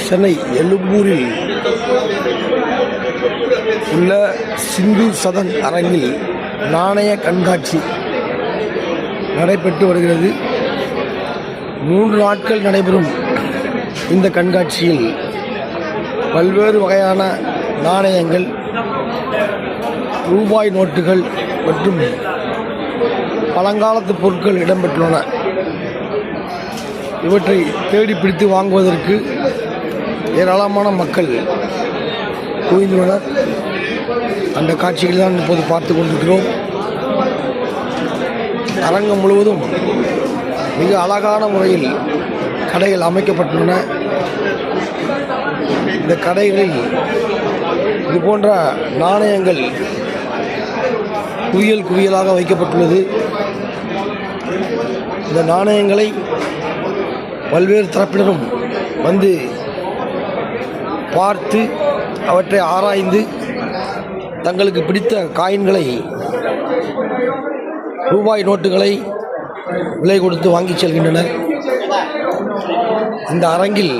சென்னை எழும்பூரில் உள்ள சிந்து சதன் அரங்கில் நாணய கண்காட்சி நடைபெற்று வருகிறது. 3 நாட்கள் நடைபெறும் இந்த கண்காட்சியில் பல்வேறு வகையான நாணயங்கள், ரூபாய் நோட்டுகள் மற்றும் பழங்காலத்து பொருட்கள் இடம்பெற்றுள்ளன. இவற்றை தேடி பிடித்து வாங்குவதற்கு ஏராளமான மக்கள் குவிந்துள்ளனர். அந்த காட்சிகளை தான் இப்போது பார்த்து கொண்டிருக்கிறோம். அரங்கம் முழுவதும் மிக அழகான முறையில் கடைகள் அமைக்கப்பட்டுள்ளன. இந்த கடைகளில் இது போன்ற நாணயங்கள் குவியல் குவியலாக வைக்கப்பட்டுள்ளது. இந்த நாணயங்களை பல்வேறு தரப்பினரும் வந்து பார்த்து அவற்றை ஆராய்ந்து தங்களுக்கு பிடித்த காயின்களை, ரூபாய் நோட்டுகளை விலை கொடுத்து வாங்கி செல்கின்றனர். இந்த அரங்கில்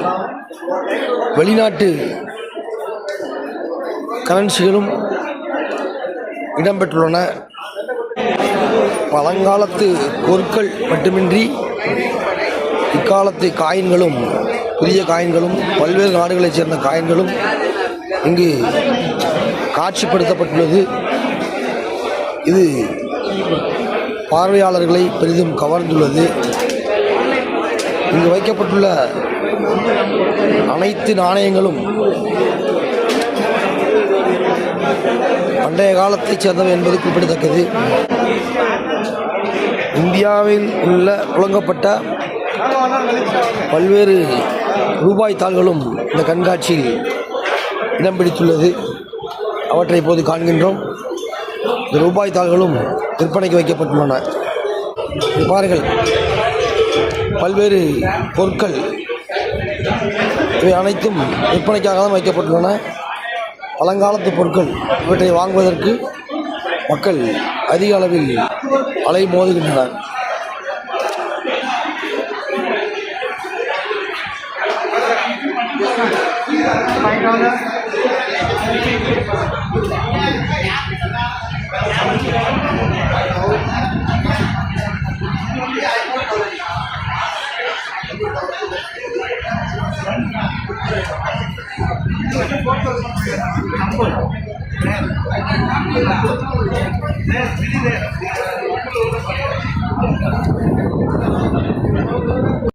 வெளிநாட்டு கரன்சிகளும் இடம்பெற்றுள்ளன. பழங்காலத்து பொருட்கள் மட்டுமின்றி இக்காலத்து காயின்களும், புதிய காயின்களும், பல்வேறு நாடுகளைச் சேர்ந்த காயின்களும் இங்கு காட்சிப்படுத்தப்பட்டுள்ளது. இது பார்வையாளர்களை பெரிதும் கவர்ந்துள்ளது. இங்கு வைக்கப்பட்டுள்ள அனைத்து நாணயங்களும் பண்டைய காலத்தைச் சேர்ந்தவை என்பது குறிப்பிடத்தக்கது. இந்தியாவில் உள்ள புழங்கப்பட்ட பல்வேறு ரூபாய் தாள்களும் இந்த கண்காட்சியில் இடம் பிடித்துள்ளது. அவற்றை இப்போது காண்கின்றோம். இந்த ரூபாய் தாள்களும் விற்பனைக்கு வைக்கப்பட்டுள்ளன. பாருங்கள், பல்வேறு பொருட்கள் இவை அனைத்தும் விற்பனைக்காக தான் வைக்கப்பட்டுள்ளன. பழங்காலத்து பொருட்கள், இவற்றை வாங்குவதற்கு மக்கள் அதிக அளவில் அலை மோதுகின்றனர்.